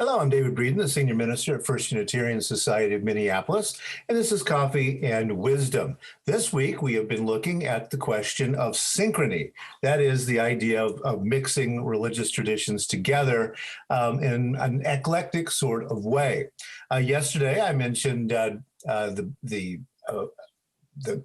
Hello, I'm David Breeden, the Senior Minister at First Unitarian Society of Minneapolis, and this is Coffee and Wisdom. This week, we have been looking at the question of synchrony. That is the idea of mixing religious traditions together in an eclectic sort of way. Yesterday, I mentioned the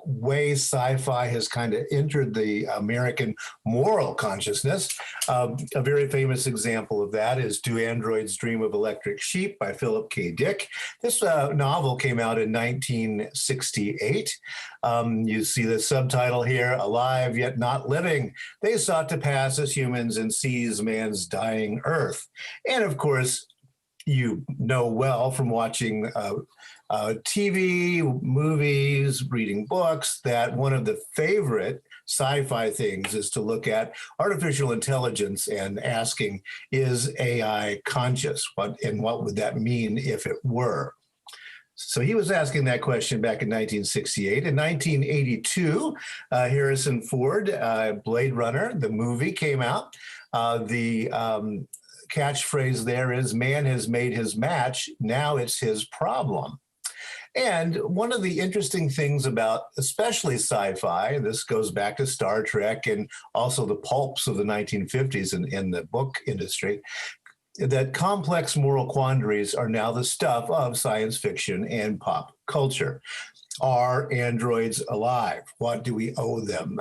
way sci-fi has kind of entered the American moral consciousness. A very famous example of that is Do Androids Dream of Electric Sheep by Philip K. Dick. This novel came out in 1968. You see the subtitle here, Alive Yet Not Living. They sought to pass as humans and seize man's dying earth. And of course, you know well from watching TV, movies, reading books, that one of the favorite sci-fi things is to look at artificial intelligence and asking, is AI conscious? What would that mean if it were? So he was asking that question back in 1968. In 1982, Harrison Ford, Blade Runner, the movie came out. The catchphrase there is, man has made his match, now it's his problem. And one of the interesting things about especially sci-fi, and this goes back to Star Trek and also the pulps of the 1950s in the book industry, that complex moral quandaries are now the stuff of science fiction and pop culture. Are androids alive? What do we owe them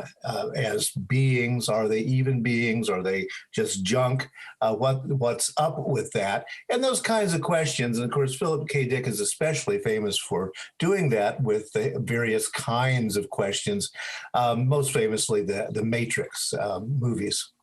as beings? Are they even beings? Are they just junk? What's up with that? And those kinds of questions. And of course, Philip K. Dick is especially famous for doing that with the various kinds of questions, most famously the Matrix movies.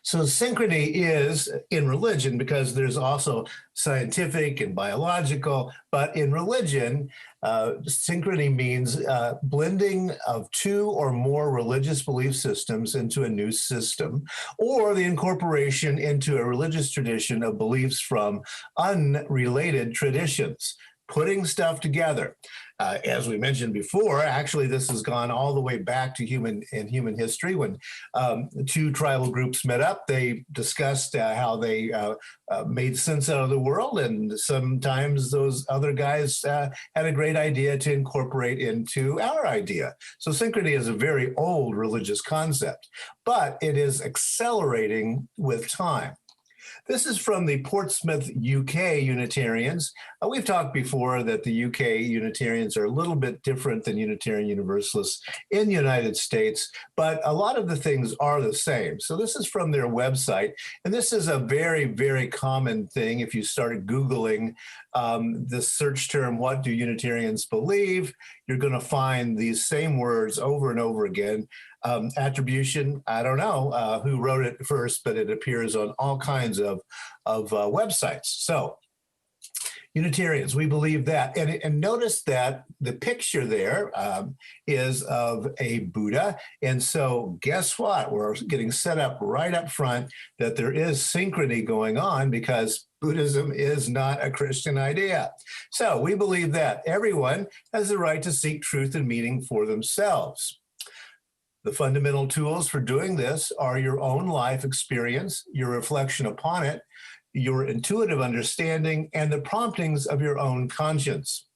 So synchrony is in religion, because there's also scientific and biological, but in religion, synchrony means blending of two or more religious belief systems into a new system, or the incorporation into a religious tradition of beliefs from unrelated traditions. Putting stuff together. As we mentioned before, actually, this has gone all the way back to human history. When two tribal groups met up, they discussed how they made sense out of the world, and sometimes those other guys had a great idea to incorporate into our idea. So synchrony is a very old religious concept, but it is accelerating with time. This is from the Portsmouth, UK Unitarians. We've talked before that the UK Unitarians are a little bit different than Unitarian Universalists in the United States, but a lot of the things are the same. So this is from their website, and this is a very, very common thing. If you start Googling the search term, what do Unitarians believe? You're going to find these same words over and over again. Attribution, I don't know who wrote it first, but it appears on all kinds of websites. So Unitarians, we believe that. And notice that the picture there is of a Buddha. And so guess what? We're getting set up right up front that there is synchrony going on, because Buddhism is not a Christian idea. So we believe that everyone has the right to seek truth and meaning for themselves. The fundamental tools for doing this are your own life experience, your reflection upon it, your intuitive understanding, and the promptings of your own conscience.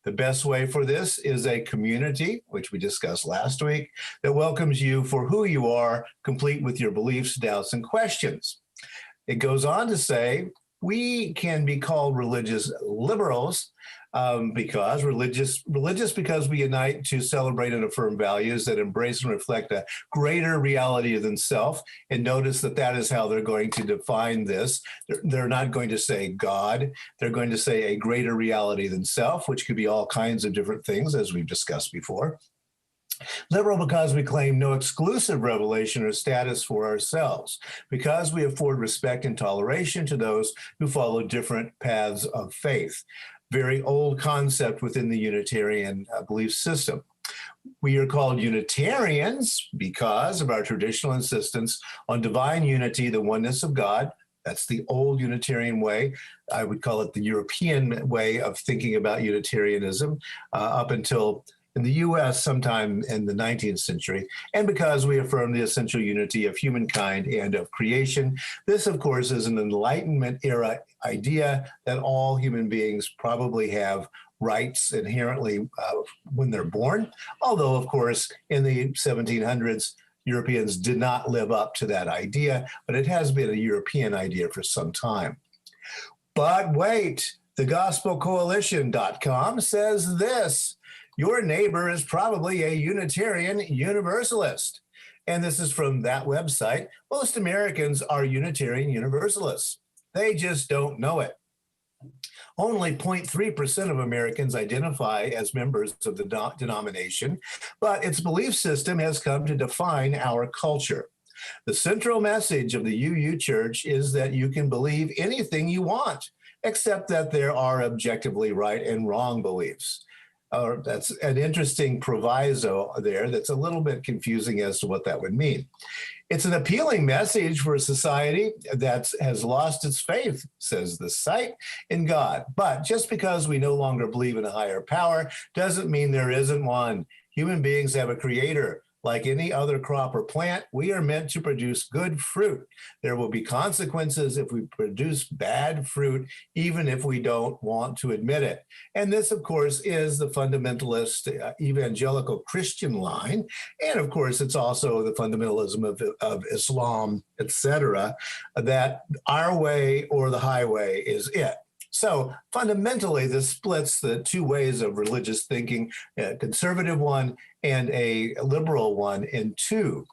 The best way for this is a community, which we discussed last week, that welcomes you for who you are, complete with your beliefs, doubts, and questions. It goes on to say, we can be called religious liberals because because we unite to celebrate and affirm values that embrace and reflect a greater reality than self. And notice that that is how they're going to define this. They're not going to say God. They're going to say a greater reality than self, which could be all kinds of different things, as we've discussed before. Liberal because we claim no exclusive revelation or status for ourselves, because we afford respect and toleration to those who follow different paths of faith. Very old concept within the Unitarian belief system. We are called Unitarians because of our traditional insistence on divine unity, the oneness of God. That's the old Unitarian way. I would call it the European way of thinking about Unitarianism up until in the US sometime in the 19th century, and because we affirm the essential unity of humankind and of creation. This, of course, is an Enlightenment era idea that all human beings probably have rights inherently when they're born, although, of course, in the 1700s, Europeans did not live up to that idea, but it has been a European idea for some time. But wait, thegospelcoalition.com says this: your neighbor is probably a Unitarian Universalist. And this is from that website. Most Americans are Unitarian Universalists. They just don't know it. Only 0.3% of Americans identify as members of the denomination, but its belief system has come to define our culture. The central message of the UU Church is that you can believe anything you want, except that there are objectively right and wrong beliefs. That's an interesting proviso there that's a little bit confusing as to what that would mean. It's an appealing message for a society that has lost its faith, says the site, in God. But just because we no longer believe in a higher power doesn't mean there isn't one. Human beings have a creator. Like any other crop or plant, we are meant to produce good fruit. There will be consequences if we produce bad fruit, even if we don't want to admit it. And this, of course, is the fundamentalist evangelical Christian line. And of course, it's also the fundamentalism of Islam, etc., that our way or the highway is it. So fundamentally, this splits the two ways of religious thinking, a conservative one and a liberal one, in two.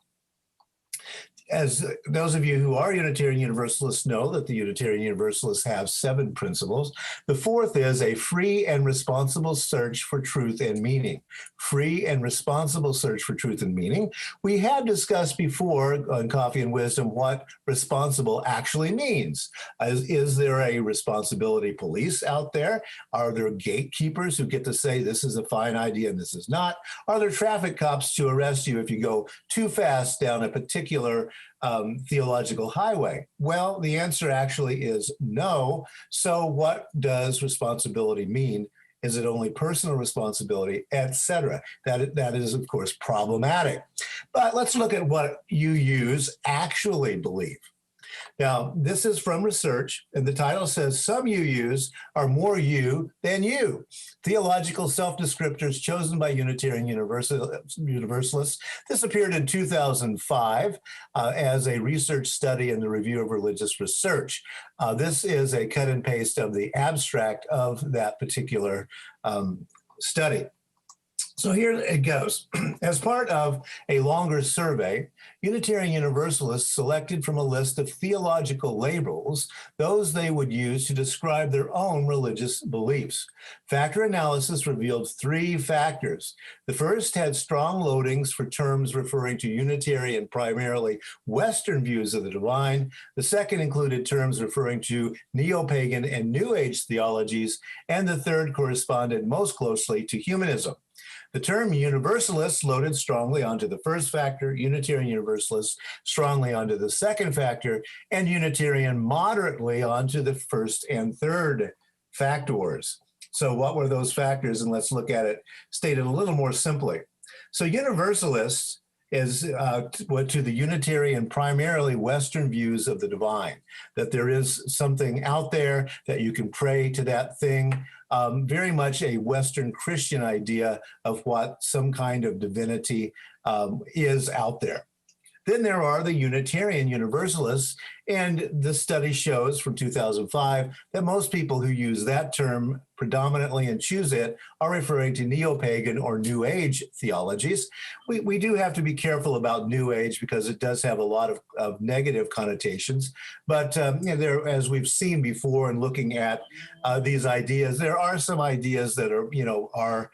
As those of you who are Unitarian Universalists know, that the Unitarian Universalists have 7 principles. The fourth is a free and responsible search for truth and meaning. Free and responsible search for truth and meaning. We have discussed before on Coffee and Wisdom what responsible actually means. Is there a responsibility police out there? Are there gatekeepers who get to say this is a fine idea and this is not? Are there traffic cops to arrest you if you go too fast down a particular theological highway? Well, the answer actually is no. So what does responsibility mean? Is it only personal responsibility, etc.? That is, of course, problematic. But let's look at what UUs actually believe. Now, this is from research, and the title says, some UUs are more you than you. Theological self-descriptors chosen by Unitarian Universalists. This appeared in 2005 as a research study in the Review of Religious Research. This is a cut and paste of the abstract of that particular study. So here it goes. As part of a longer survey, Unitarian Universalists selected from a list of theological labels those they would use to describe their own religious beliefs. Factor analysis revealed 3 factors. The first had strong loadings for terms referring to Unitarian, primarily Western views of the divine. The second included terms referring to neo-pagan and New Age theologies. And the third corresponded most closely to humanism. The term Universalist loaded strongly onto the first factor, Unitarian Universalist strongly onto the second factor, and Unitarian moderately onto the first and third factors. So what were those factors? And let's look at it stated a little more simply. So Universalists is to the Unitarian, primarily Western views of the divine, that there is something out there, that you can pray to that thing. Very much a Western Christian idea of what some kind of divinity is out there. Then there are the Unitarian Universalists, and the study shows from 2005 that most people who use that term predominantly and choose it are referring to neo-pagan or New Age theologies. We do have to be careful about New Age because it does have a lot of negative connotations. But there, as we've seen before in looking at these ideas, there are some ideas that are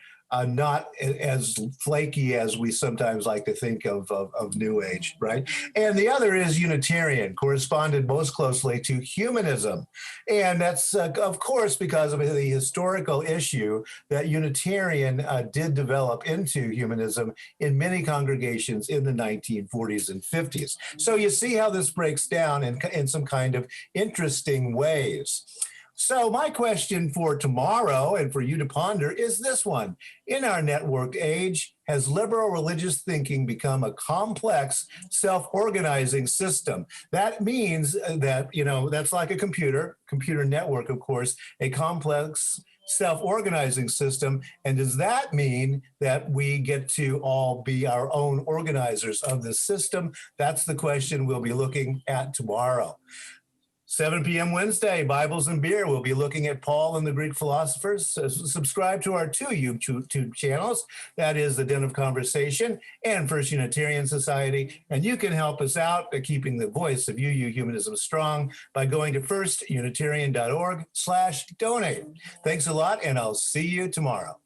not as flaky as we sometimes like to think of New Age, right? And the other is Unitarian, corresponded most closely to humanism. And that's, of course, because of the historical issue that Unitarian did develop into humanism in many congregations in the 1940s and 50s. So you see how this breaks down in some kind of interesting ways. So my question for tomorrow and for you to ponder is this one. In our networked age, has liberal religious thinking become a complex self-organizing system? That means that, that's like a computer network, of course, a complex self-organizing system. And does that mean that we get to all be our own organizers of the system? That's the question we'll be looking at tomorrow. 7 p.m. Wednesday, Bibles and Beer. We'll be looking at Paul and the Greek philosophers. Subscribe to our two YouTube channels. That is the Den of Conversation and First Unitarian Society. And you can help us out by keeping the voice of humanism strong by going to firstunitarian.org/donate. Thanks a lot, and I'll see you tomorrow.